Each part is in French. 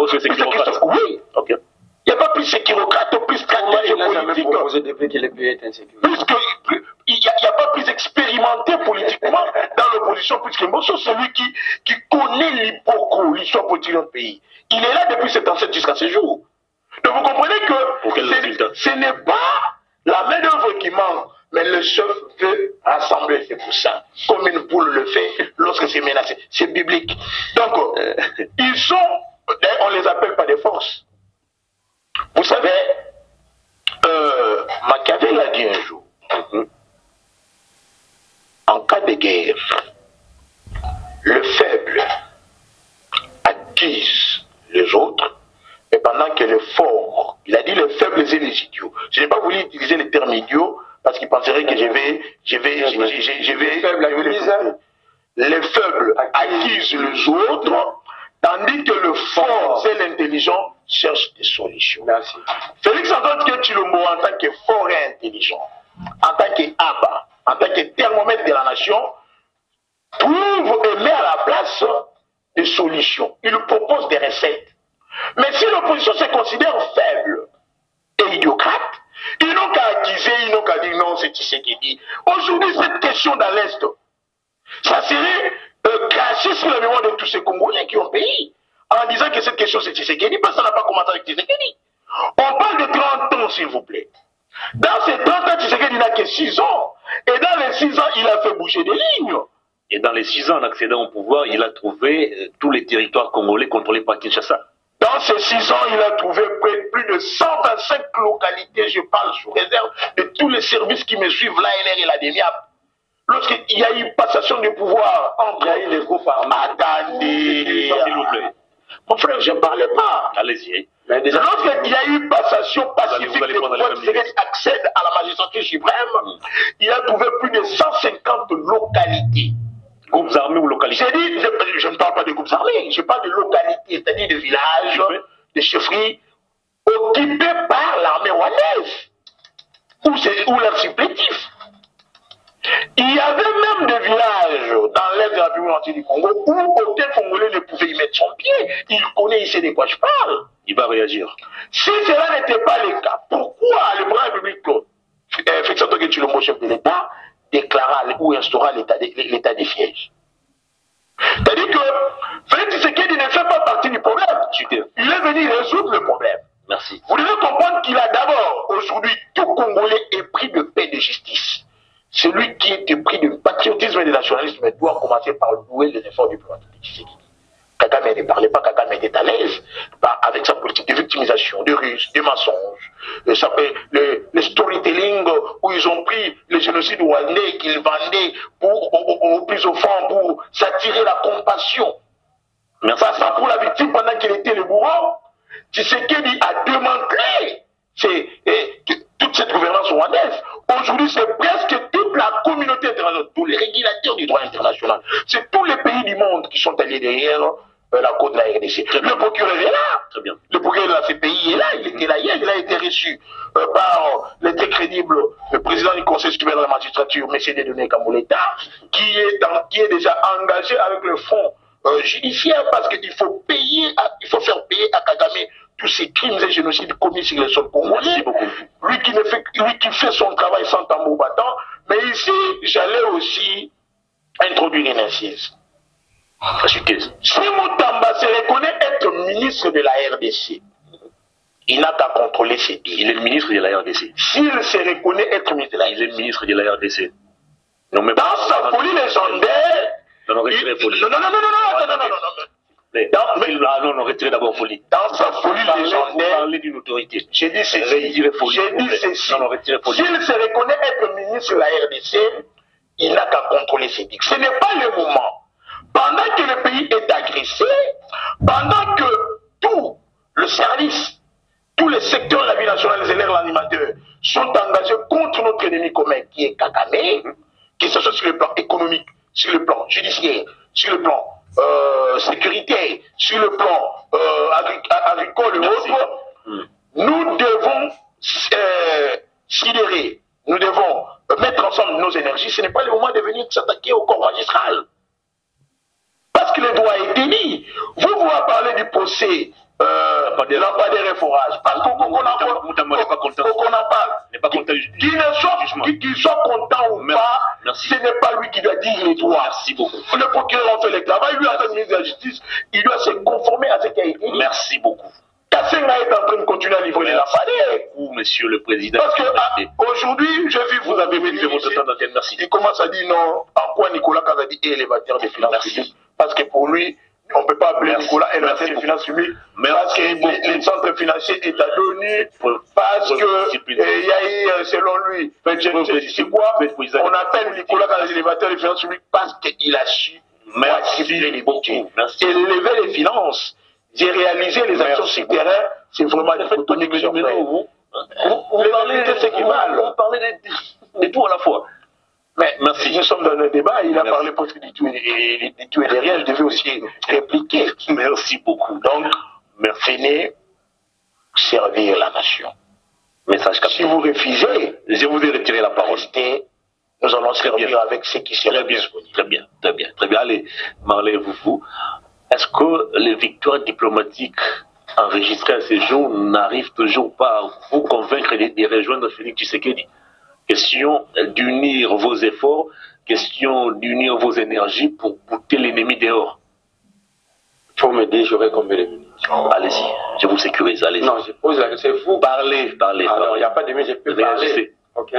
cause que c'est kyrocrate. Oui. Ok. Il n'y a pas plus sécurocrate, plus stratégie politique. Proposé depuis qu'il est plus être insécure. Il n'y a pas plus expérimenté politiquement dans l'opposition, puisque Mbosso, c'est lui qui connaît l'histoire politique de notre pays. Il est là depuis 77 jusqu'à ce jour. Donc vous comprenez que ce n'est pas la main d'œuvre qui manque, mais le chef veut rassembler ses poussins, comme une poule le fait lorsque c'est menacé. C'est biblique. Donc, ils sont, on les appelle pas des forces. Vous savez, Machiavel a dit un jour, en cas de guerre, le faible accuse les autres, et pendant que le fort, il a dit les faibles et les idiots. Je n'ai pas voulu utiliser le terme idiot, parce qu'il penserait que je vais les faibles accusent les autres, tandis que le fort et l'intelligent cherchent des solutions. Merci. Félix Antoine Tshilombo, en tant que fort et intelligent, en tant qu'Abba, en tant que thermomètre de la nation, trouve et met à la place des solutions. Il propose des recettes. Mais si l'opposition se considère faible et idiocrate, ils n'ont qu'à accuser, ils n'ont qu'à dire non, c'est Tshisekedi. Aujourd'hui, cette question dans l'Est, ça serait cracher sur la mémoire de tous ces Congolais qui ont payé en disant que cette question c'est Tshisekedi, parce que ça n'a pas commencé avec Tshisekedi. On parle de 30 ans, s'il vous plaît. Dans ces 30 ans, Tshisekedi n'a que 6 ans. Et dans les 6 ans, il a fait bouger des lignes. Et dans les 6 ans en accédant au pouvoir, il a trouvé tous les territoires congolais contrôlés par Kinshasa. Dans ces 6 ans, il a trouvé plus de 125 localités, je parle sous réserve de tous les services qui me suivent, l'ANR et la DENIAP. Lorsqu'il y a eu passation de pouvoir entre les groupes armés. Attendez, s'il vous plaît. Mon frère, je ne parlais pas. Allez-y. Lorsqu'il y a eu passation pacifique de pouvoir, Tshisekedi accède à la magistrature suprême, il a trouvé plus de 150 localités. Groupes armés ou localités? J'ai dit, je ne parle pas de groupes armés, je parle de localités, c'est-à-dire de villages, de chefferies, occupés par l'armée rwandaise, ou leurs supplétifs. Il y avait même des villages dans l'est de la République du Congo où aucun Congolais ne pouvait y mettre son pied. Il connaît, il sait de quoi je parle. Il va réagir. Si cela n'était pas le cas, pourquoi le président de la République, Félix Antoine Tshilombo, chef de l'État, déclara ou instaura l'état des sièges? C'est-à-dire que Félix Tshisekedi ne fait pas partie du problème. Il est venu résoudre le problème. Merci. Vous devez comprendre qu'il a d'abord, aujourd'hui, tout Congolais épris de paix et de justice. Celui qui est épris de patriotisme et de nationalisme doit commencer par louer les efforts diplomatiques de Tshisekedi. Kagame ne parlait pas, Kagame était à l'aise avec sa politique de victimisation, de russes, de mensonges, le storytelling où ils ont pris le génocide rwandais qu'ils vendaient au plus offrant pour s'attirer la compassion. Mais ça pour la victime pendant qu'il était le bourreau. Tshisekedi a démantelé toute cette gouvernance rwandaise. Aujourd'hui, c'est presque toute la communauté internationale, tous les régulateurs du droit international, c'est tous les pays du monde qui sont allés derrière la côte de la RDC. Le procureur est là. Très bien. Le procureur de la CPI est là. Il était là hier. Il a été reçu par le très crédible président du Conseil supérieur de la magistrature, M. Dieudonné Kambouleta, qui est déjà engagé avec le fonds judiciaire parce qu'il faut faire payer à Kagame tous ces crimes et génocides commis sur le sol congolais. Lui qui fait son travail sans tambour battant. Mais ici, j'allais aussi introduire une incise. Si Moutamba se reconnaît être ministre de la RDC, il n'a qu'à contrôler ses dires. Il est le ministre de la RDC. S'il se reconnaît être ministre de la RDC, il est le ministre de la RDC. Non, mais dans sa folie légendaire. Non, retirez folie. Non. Non, retirez d'abord folie. Dans sa folie légendaire. Vous parlez d'une autorité. J'ai dit ceci. J'ai dit ceci. Non, retirez folie. S'il se reconnaît être ministre de la RDC, il n'a qu'à contrôler ses dires. Ce n'est pas le moment. Pendant que le pays est agressé, pendant que tout le service, tous les secteurs de la vie nationale, les élèves, l'animateur, sont engagés contre notre ennemi commun qui est Kagame, que ce soit sur le plan économique, sur le plan judiciaire, sur le plan sécuritaire, sur le plan agricole et autres, nous devons sidérer, nous devons mettre ensemble nos énergies. Ce n'est pas le moment de venir s'attaquer au corps magistral. Parce que le droit est dit. Vous parlez du procès lampadaire et forage. Parce qu'on en parle. Qu'il soit content ou pas, ce n'est pas lui qui doit dire les droits. Merci beaucoup. Le procureur fait le travail, lui, en tant que ministre de la Justice, il doit se conformer à ce qui a été dit. Merci beaucoup. Kassenga est en train de continuer à livrer les lampadaires. Beaucoup, monsieur le président. Parce que aujourd'hui, j'ai vu, vous avez venu ici, il commence à dire non, en quoi Nicolas Kazadi est élévateur des finances publiques. Parce que pour lui, on ne peut pas appeler Nicolas élévateur des finances publiques. Parce que les centres financiers est adonné, parce que il y a eu, selon lui, c'est quoi? On appelle Nicolas Kazadi élévateur des finances publiques parce qu'il a su Merci beaucoup. Merci. Élever les finances. J'ai réalisé les actions sur terrain, c'est vraiment des photos que j'ai faites. Vous parlez de ce qui mal. Vous parlez de tout à la fois. Mais merci. Nous sommes dans un débat, il a parlé presque du tout et de rien, je devais aussi répliquer. Merci beaucoup. Donc, venez servir la nation. Message capté. Si vous refusez, je vous ai retiré la parole. Nous allons servir avec ceux qui seront disponibles. Très bien, très bien, très bien. Allez, Marley, vous. Est-ce que les victoires diplomatiques enregistrées à ce jour n'arrivent toujours pas à vous convaincre de rejoindre Félix Tshisekedi? Question d'unir vos efforts, question d'unir vos énergies pour bouter l'ennemi dehors. Il faut me dire, j'aurai combien de minutes? Allez-y, je vous sécurise, allez-y. Non, je pose la question, c'est vous. Parlez. Alors, il n'y a pas de minutes, je peux parler. Ok.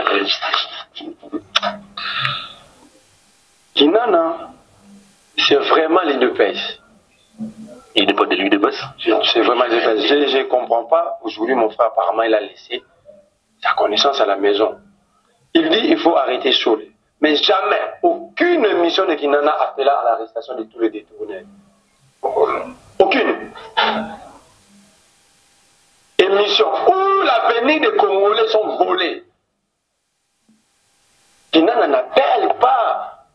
Kinana, c'est vraiment les deux pêches. Il n'est pas de lui de base. C'est vraiment les deux pêches. Je ne comprends pas. Aujourd'hui, mon frère, apparemment, il a laissé sa connaissance à la maison. Il dit il faut arrêter Saul. Mais jamais, aucune mission de Kinana appela à l'arrestation de tous les détournés. Aucune. Une mission où l'avenir des Congolais sont volés. Kinana n'appelle pas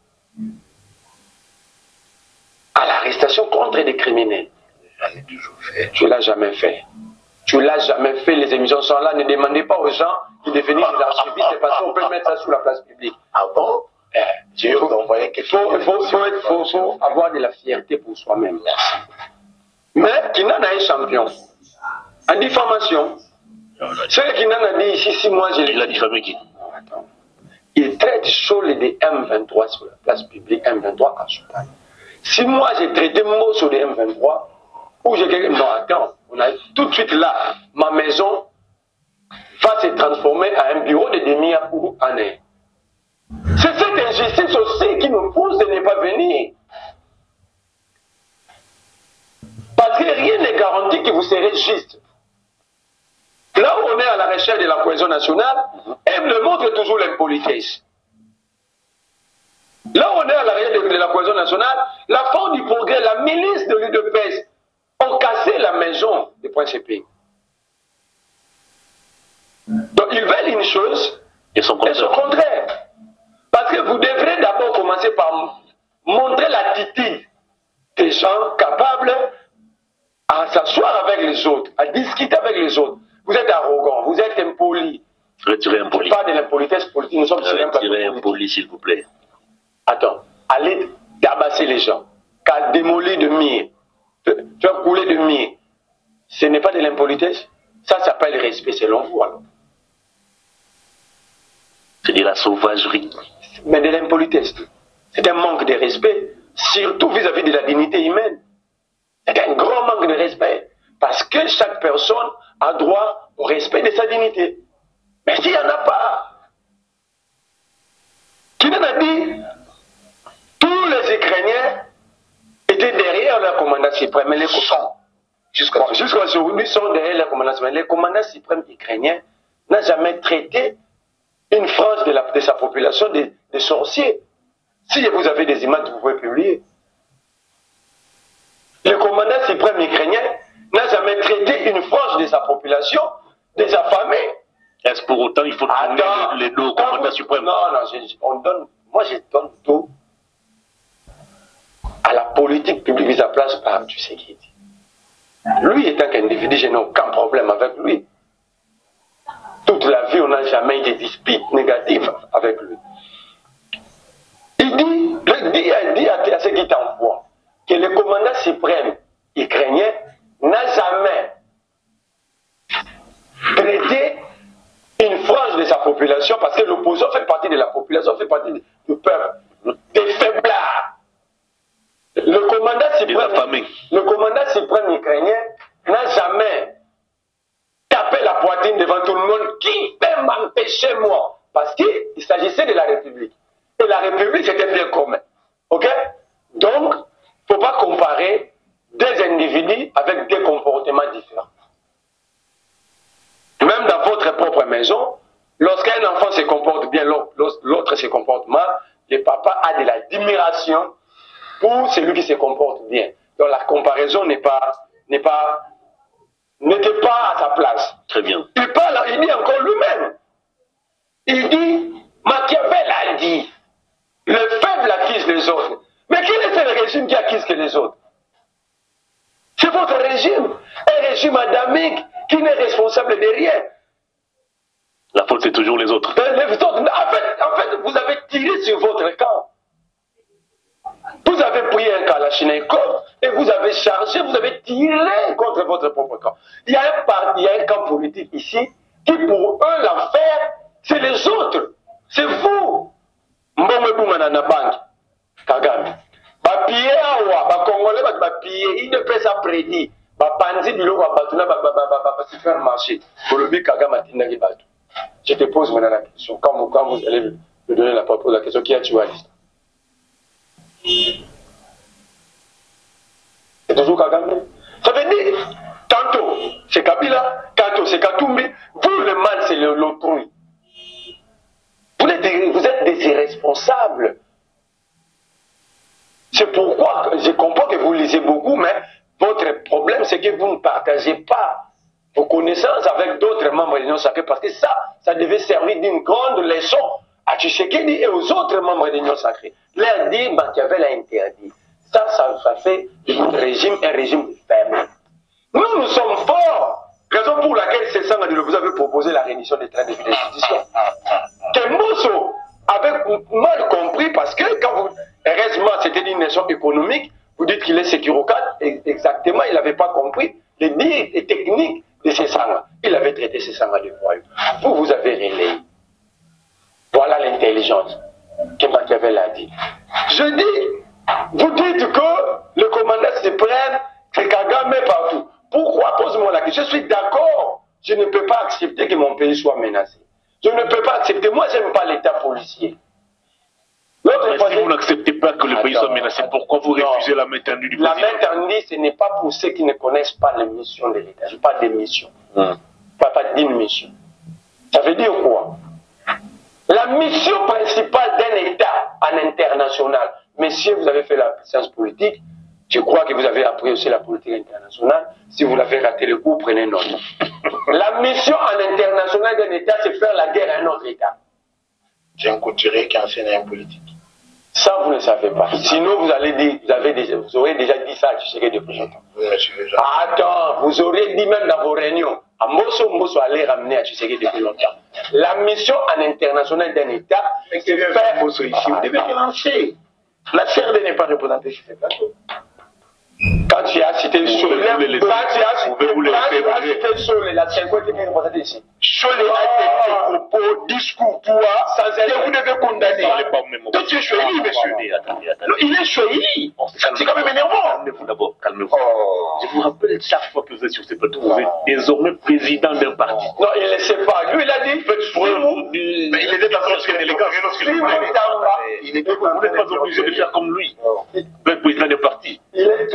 à l'arrestation contre des criminels. Tu ne l'as jamais fait. Tu ne l'as jamais fait. Les émissions sont là. Ne demandez pas aux gens de devenir des archivistes parce qu'on peut mettre ça sur la place publique. Ah bon? Il faut avoir de la fierté pour soi-même. Mais Kinana est champion. En diffamation. Ce que Kinana dit ici, si moi je l'ai. Il a diffamé qui? Attends. Il traite chaud les M23 sur la place publique, M23 en Soutane. Si moi j'ai traité mot sur les M23, ou j'ai quelqu'un. Non, attends, on a tout de suite là, ma maison va se transformer en un bureau de demi-heure ou en un. C'est cette injustice aussi qui me pousse de ne pas venir. Parce que rien n'est garanti que vous serez juste. Là où on est à la recherche de la cohésion nationale, elle me montre toujours l'impolitesse. Là où on est à la recherche de la cohésion nationale, la force du progrès, la milice de l'UDPS ont cassé la maison du point CP. Donc ils veulent une chose et son contraire. Parce que vous devrez d'abord commencer par montrer l'attitude des gens capables à s'asseoir avec les autres, à discuter avec les autres. Vous êtes arrogant, vous êtes impoli. Retirez impoli. Pas de l'impolitesse politique, nous sommes sur un plateau politique. Retirez impoli, s'il vous plaît. Attends, allez tabasser les gens, qu'à démolir de mire, tu as coulé de mire. Ce n'est pas de l'impolitesse. Ça s'appelle le respect selon vous alors. C'est de la sauvagerie. Mais de l'impolitesse. C'est un manque de respect, surtout vis-à-vis de la dignité humaine. C'est un grand manque de respect. Parce que chaque personne a droit au respect de sa dignité. Mais s'il n'y en a pas, qui en a dit, tous les Ukrainiens étaient derrière le commandant suprême. Les jusqu'à aujourd'hui, sont derrière le commandant suprême. Le commandant suprême ukrainien n'a jamais traité une frange de sa population de sorciers. Si vous avez des images, vous pouvez publier. Le commandant suprême ukrainien n'a jamais traité une frange de sa population des affamés. Est-ce pour autant il faut donner les deux au commandant suprême? Non, moi je donne tout à la politique publique mise en place par Tshisekedi. Lui étant qu'individu, je n'ai aucun problème avec lui. Toute la vie, on n'a jamais eu de disputes négatives avec lui. Il dit à ceux qui t'envoient que le commandant suprême ukrainien n'a jamais traité une frange de sa population, parce que l'opposition fait partie de la population, fait partie du peuple, des faiblards. Le commandant suprême ukrainien n'a jamais tapé la poitrine devant tout le monde. Qui peut m'empêcher, moi? Parce qu'il s'agissait de la République. Et la République, c'était bien commun. Ok? Donc, il ne faut pas comparer des individus avec des comportements différents. Même dans votre propre maison, lorsqu'un enfant se comporte bien, l'autre se comporte mal, le papa a de l'admiration pour celui qui se comporte bien. Donc la comparaison n'était pas à sa place. Très bien. Il parle, il dit encore lui-même. Il dit, Machiavel a dit, le faible accuse les autres. Mais quel est le régime qui accuse que les autres? C'est votre régime, un régime adamique qui n'est responsable de rien. La faute, c'est toujours les autres. En fait, vous avez tiré sur votre camp. Vous avez pris un Kalachnikov et vous avez chargé, vous avez tiré contre votre propre camp. Il y a un camp politique ici qui, pour eux, l'enfer, c'est les autres. C'est vous. Kagame. Bapillé awa, Congolais, bapillé, il ne peut pas prédire. Bapanzi biloko batuna supermarché. Kolobi Kagame atinaki batu. Je te pose maintenant la question. Quand vous allez me donner la question, qui a tué Alice? C'est toujours Kagame. Ça veut dire, tantôt c'est Kabila, tantôt c'est Katumbi. Vous, le mal, c'est l'autrui. Vous êtes des irresponsables. C'est pourquoi je comprends que vous lisez beaucoup, mais votre problème, c'est que vous ne partagez pas vos connaissances avec d'autres membres de l'Union sacrée, parce que ça devait servir d'une grande leçon à Tshisekedi et aux autres membres de l'Union sacrée. Leur dire, Machiavel a interdit. Ça fait un régime faible. Nous sommes forts. Raison pour laquelle vous avez proposé la reddition des trains de vie d'institution. Kemboso avait mal compris, parce que quand vous... Heureusement, c'était une nation économique. Vous dites qu'il est sécurocrate. Exactement, il n'avait pas compris les dires et techniques de ces sangs. Il avait traité ces sangs de royaume. Vous avez relayé. Voilà l'intelligence que Machiavel a dit. Je dis, vous dites que le commandant suprême, c'est Kagame partout. Pourquoi? Pose-moi la question. Je suis d'accord. Je ne peux pas accepter que mon pays soit menacé. Je ne peux pas accepter. Moi, je n'aime pas l'État policier. Mais si vous n'acceptez pas que le pays soit menacé, pourquoi vous refusez la main tendue du président? La main tendue, ce n'est pas pour ceux qui ne connaissent pas les missions de l'État. Je parle des missions. Pas d'une mission. Ça veut dire quoi? La mission principale d'un État en international. Messieurs, vous avez fait la science politique. Je crois que vous avez appris aussi la politique internationale. Si vous l'avez raté le coup, prenez note. La mission en international d'un État, c'est faire la guerre à un autre État. J'ai un couturier qui enseigne un politique. Ça, vous ne savez pas. Sinon, vous aurez déjà dit ça à Tshisekedi depuis longtemps. Attends, vous aurez dit même dans vos réunions. Mbosso allait ramener à Tshisekedi depuis longtemps. La mission en international d'un État, c'est faire... Mbosso ici, vous devez relancer. La CRD n'est pas représentée sur ce plateau. Quand tu as cité Cholet, la CRD est représentée ici. Cholet a des propos, discours, toi, que vous devez condamner. Donc tu es Choeli, monsieur. Il est Choeli. C'est quand même énervant. Calmez-vous d'abord, calmez-vous. Je vous rappelle, chaque fois que vous êtes sur ces plateaux, vous êtes désormais président d'un parti. Non, il ne le sait pas. Lui, il a dit, mais il était dans son élégance. Vous n'êtes pas obligé de faire comme lui. Vous êtes président d'un parti. Il est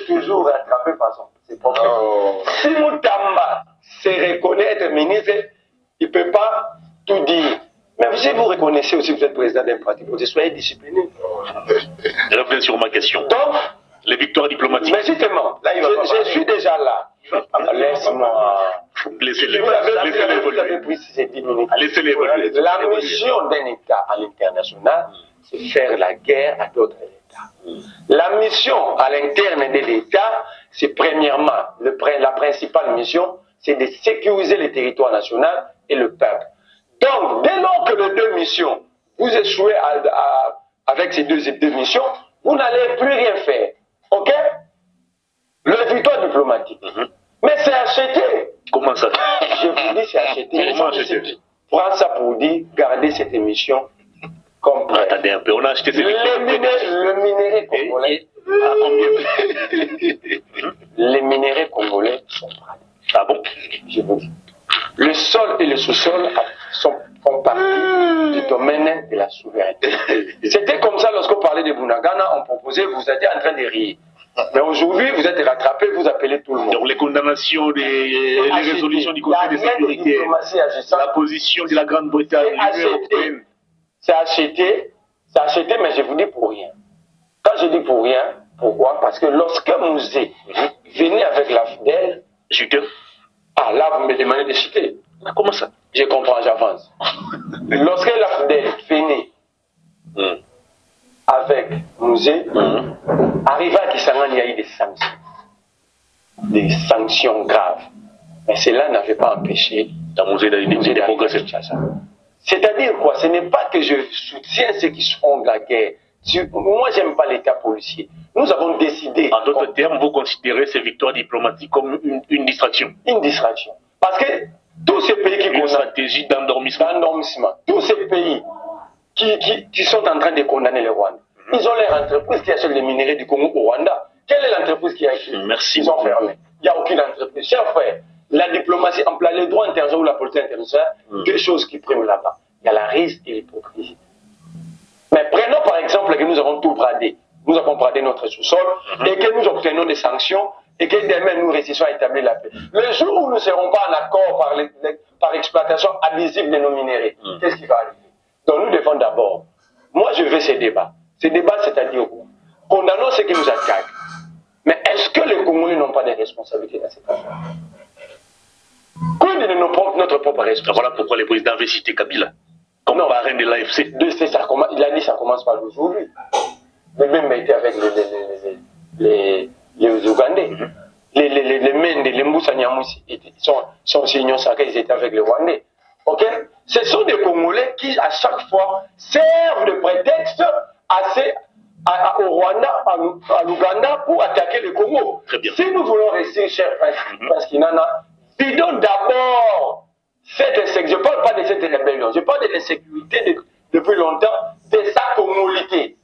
toujours rattrapé par ses problèmes. Si Moutamba se reconnaît être ministre, il ne peut pas tout dire. Mais si vous reconnaissez aussi que vous êtes président d'un parti, vous soyez discipliné. Je reviens sur ma question. Donc, les victoires diplomatiques. Mais justement, là, je suis déjà là. Laisse-moi. Laissez-les. Vous avez pris ces 10 minutes. Laissez-les. La mission d'un État à l'international, c'est faire la guerre à d'autres États. La mission à l'interne de l'État, c'est premièrement, la principale mission, c'est de sécuriser le territoire national et le peuple. Donc, dès lors que les deux missions, vous échouez avec ces deux missions, vous n'allez plus rien faire. Ok? Le victoire diplomatique. Mais c'est acheté. Comment ça? Je vous dis, c'est acheté. Comment acheté? Prends ça pour dire, gardez cette émission comme prêt. Attendez un peu, on a acheté ces Le minerai congolais. À combien? Les minéraux congolais sont prêts. Ah bon? Je vous dis. Le sol et le sous-sol font partie du domaine de la souveraineté. C'était comme ça lorsqu'on parlait de Bunagana, on proposait, vous étiez en train de rire. Mais aujourd'hui, vous êtes rattrapés, vous appelez tout le monde. Donc les condamnations, les résolutions du Conseil de sécurité, la position de la Grande-Bretagne, l'Union européenne. C'est acheté, mais je vous dis pour rien. Quand je dis pour rien, pourquoi? Parce que lorsque Mouzé venait avec la fidèle, ah là, vous me demandez de citer. Comment ça? Je comprends, j'avance. Lorsque la fidèle venait avec Mouzé, arriva à Kisangani, il y a eu des sanctions graves. Mais cela n'avait pas empêché Mouzé de progresser. C'est-à-dire quoi? Ce n'est pas que je soutiens ceux qui font la guerre. Moi, je n'aime pas l'État policier. Nous avons décidé... En d'autres termes, vous considérez ces victoires diplomatiques comme une distraction? Une distraction. Parce que tous ces pays qui... Une stratégie d'endormissement. Tous ces pays qui sont en train de condamner le Rwanda, ils ont leur entreprise qui achète les minéraux du Congo au Rwanda. Quelle est l'entreprise qui a acheté? Merci. Ils ont fermé. Il n'y a aucune entreprise. Chers frères, la diplomatie, le droit international ou la politique internationale, deux choses qui priment là-bas. Il y a la risque et l'hypocrisie. Mais prenons par exemple que nous avons tout bradé. Nous avons bradé notre sous-sol et que nous obtenons des sanctions et que demain nous réussissons à établir la paix. Le jour où nous ne serons pas en accord par l'exploitation abusive de nos minéraux, qu'est-ce qui va arriver? Donc nous devons d'abord, moi je veux ces débats. Ces débats, c'est-à-dire condamnons ceux qui nous attaquent. Mais est-ce que les Congolais n'ont pas de responsabilités dans cette affaire? Quid de notre propre responsabilité? Voilà pourquoi le président avait cité Kabila comme parrain de l'AFC. Il a dit ça commence par aujourd'hui. Le même a été avec les Ougandais. Les Mende, les Moussa Nyamousi, sont signés sacrés, ils étaient avec les Rwandais. Ok? Ce sont des Congolais qui, à chaque fois, servent de prétexte au Rwanda, à l'Ouganda, pour attaquer le Congo. Très bien. Si nous voulons rester, cher Prince Kinana, vidons d'abord cette insécurité. Je ne parle pas de cette rébellion, je parle de l'insécurité depuis longtemps, de sa communauté.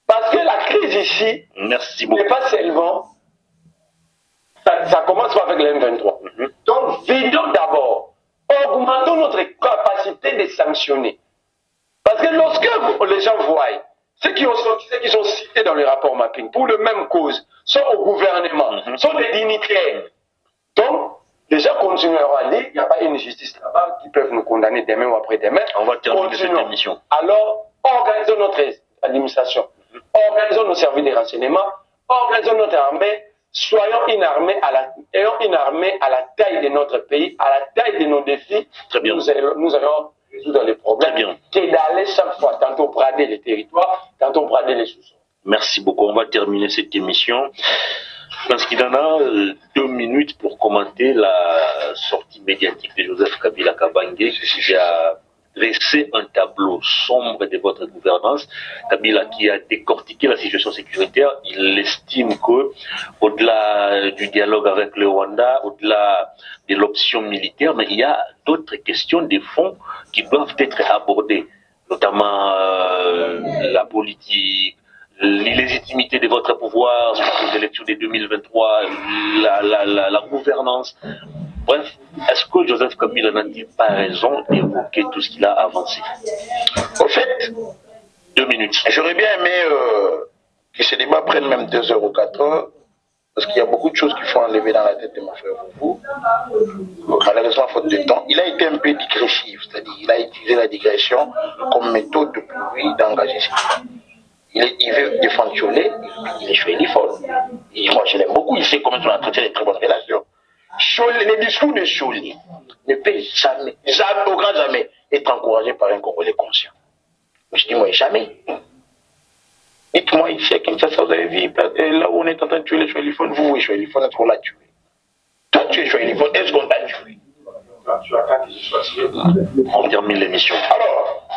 Parce que la crise ici n'est pas seulement. Ça commence pas avec le M23. Donc, vidons d'abord. Augmentons notre capacité de sanctionner. Parce que lorsque les gens voient ceux qui sont cités dans le rapport mapping pour la même cause sont au gouvernement, sont des dignitaires. Donc, les gens continueront à dire qu'il n'y a pas une justice là-bas qui peuvent nous condamner demain ou après-demain. On va terminer cette émission. Alors, organisons notre administration, organisons nos services de renseignement, organisons notre armée, soyons une armée à la taille de notre pays, à la taille de nos défis. Très bien. Nous allons résoudre les problèmes. Que d'aller chaque fois, tantôt brader les territoires, tantôt brader les sous-sols. Merci beaucoup. On va terminer cette émission. Parce qu'il en a 2 minutes pour commenter la sortie médiatique de Joseph Kabila Kabange qui a dressé un tableau sombre de votre gouvernance. Kabila qui a décortiqué la situation sécuritaire, il estime que au-delà du dialogue avec le Rwanda, au-delà de l'option militaire, mais il y a d'autres questions de fond qui doivent être abordées, notamment la politique, l'illégitimité de votre pouvoir sur les élections de 2023, la gouvernance. Bref, est-ce que Joseph Kabila n'a-t-il pas raison d'évoquer tout ce qu'il a avancé? Au fait, 2 minutes. J'aurais bien aimé que ce débat prenne même 2 heures ou 4 heures, parce qu'il y a beaucoup de choses qui font enlever dans la tête de mon frère Foufou. Malheureusement, faute de temps, il a été un peu digressif, c'est-à-dire il a utilisé la digression comme méthode pour lui d'engager ses gens. Il veut défendre Cholet, il est Cholet fort. Et moi, je l'aime beaucoup, il sait comment on a entretient des très bonnes relations. Cholet, les discours de Cholet ne peuvent jamais, au grand jamais, être encouragés par un Congolais conscient. Je dis, moi, jamais. Dites-moi ici à Kinshasa, vous avez vu, là où on est en train de tuer les Choéliphones, vous, Choéliphones, est-ce qu'on l'a tué? Toi, tu es Choéliphone, est-ce qu'on t'a tué? On termine l'émission. Alors,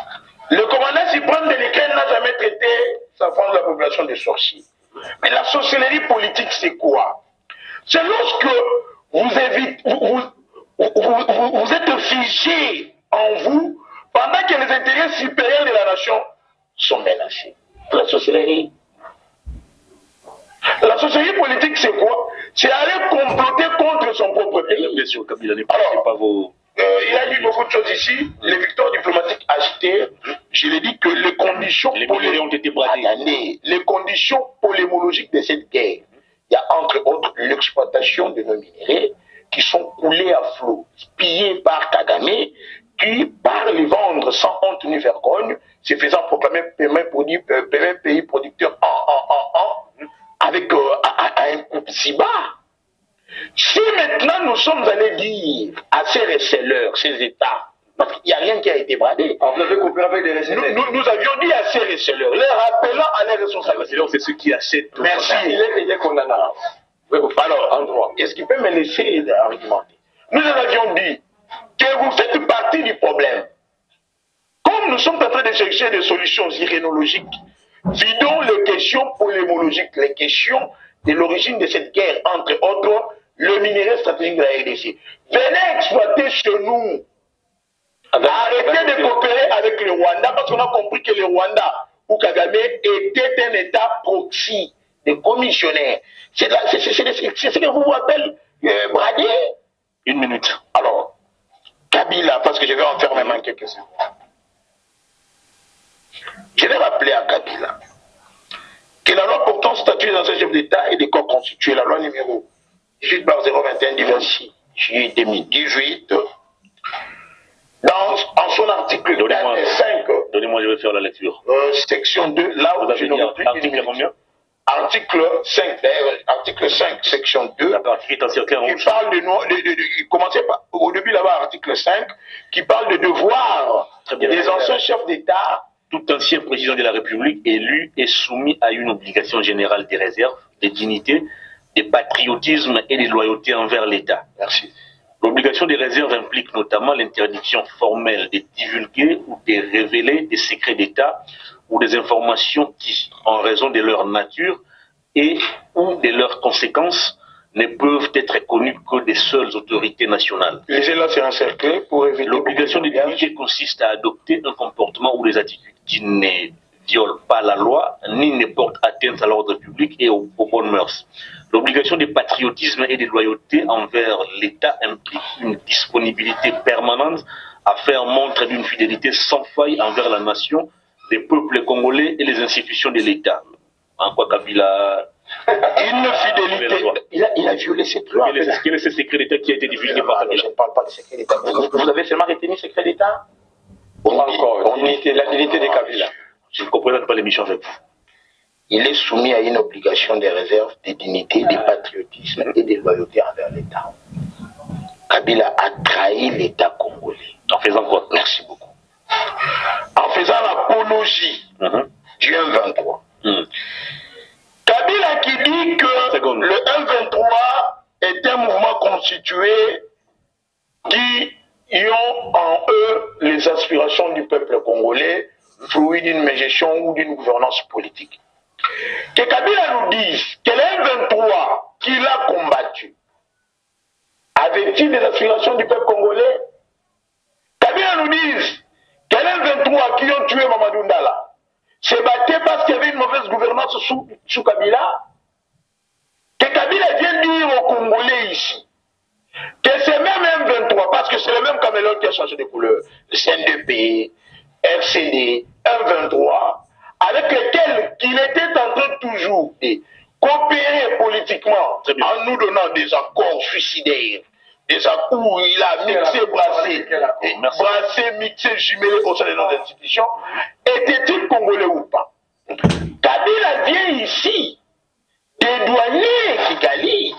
le commandant suprême de l'Ukraine n'a jamais traité sa femme de la population de sorciers. Mais la sorcellerie politique, c'est quoi? C'est lorsque vous êtes figé en vous pendant que les intérêts supérieurs de la nation sont menacés. La sorcellerie. La sorcellerie politique, c'est quoi? C'est aller comploter contre son propre pays. Bien sûr, Kabila n'est pas vos... il a dit beaucoup de choses ici. Les victoires diplomatiques agitées, je l'ai dit que les conditions ont été bradées. Les conditions polémologiques de cette guerre, il y a entre autres l'exploitation de nos minéraux qui sont coulés à flot, pillés par Kagame, qui, par les vendre sans honte ni vergogne, se faisant proclamer pays producteur avec un coût si bas. Si maintenant nous sommes allés dire à ces receleurs, ces États, parce qu'il n'y a rien qui a été bradé. Vous avez coopéré avec des receleurs. Nous avions dit à ces receleurs, les rappelant à leurs responsabilités. C'est ceux qui achètent. Merci. Il est condamné. Alors, en droit, est-ce qu'il peut me laisser argumenter? Nous avions dit que vous faites partie du problème. Comme nous sommes en train de chercher des solutions irénologiques, vidons les questions polémologiques, les questions de l'origine de cette guerre, entre autres, le minerai stratégique de la RDC. Venez exploiter chez nous. Arrêtez de coopérer avec le Rwanda, parce qu'on a compris que le Rwanda, ou Kagame, était un État proxy, des commissionnaires. C'est ce que vous vous appelez brader. Une minute. Alors, Kabila, parce que je vais en faire même en quelques secondes. Je vais rappeler à Kabila que la loi portant statut des anciens chefs d'État et des corps constitués, la loi numéro 18/021 du 26 juillet 2018, en son article 5, donnez-moi, je vais faire la lecture. Section 2, là où je n'aurai plus article combien? Article 5, section 2, qui parle commencez au début là-bas, article 5, qui parle de devoir des anciens chefs d'État. Tout ancien président de la République élu est soumis à une obligation générale des réserves, des dignités, des patriotismes et des loyautés envers l'État. Merci. L'obligation des réserves implique notamment l'interdiction formelle de divulguer ou de révéler des secrets d'État ou des informations qui, en raison de leur nature et ou de leurs conséquences, ne peuvent être connues que des seules autorités nationales. Laissez-la se encercler pour éviter... L'obligation de divulguer consiste à adopter un comportement ou des attitudes qui ne violent pas la loi, ni ne portent atteinte à l'ordre public et aux bonnes mœurs. L'obligation de patriotisme et de loyauté envers l'État implique une disponibilité permanente à faire montre d'une fidélité sans faille envers la nation, les peuples congolais et les institutions de l'État. En quoi Kabila... Une fidélité... Il a violé cette loi. Quel est ce secret d'État qui a été divulgué par Kabila? Je ne parle pas de secret d'État. Vous avez seulement retenu le secret d'État? Encore, la dignité de Kabila. Je ne comprends pas l'émission avec vous. Il est soumis à une obligation de réserve, de dignité, de patriotisme et de loyauté envers l'État. Kabila a trahi l'État congolais. En faisant quoi? Merci beaucoup. En faisant l'apologie du 1-23. Kabila qui dit que le 1-23 est un mouvement constitué qui ont en eux les aspirations du peuple congolais, fruit d'une gestion ou d'une gouvernance politique. Que Kabila nous dise que le 23 qu'il a combattu avait-il des aspirations du peuple congolais? Kabila nous dise que le 23 qui ont tué Mamadou Ndala se battaient parce qu'il y avait une mauvaise gouvernance sous Kabila. Que Kabila vienne dire aux Congolais ici que c'est même M23, parce que c'est le même caméléon qui a changé de couleur, le CNDP, RCD, M23, avec lequel il était en train toujours de coopérer politiquement en nous donnant des accords suicidaires, des accords où il a mixé, brassé, mixé, jumelé au sein de nos institutions. Était-il congolais ou pas? Kabila vient ici dédouaner Kigali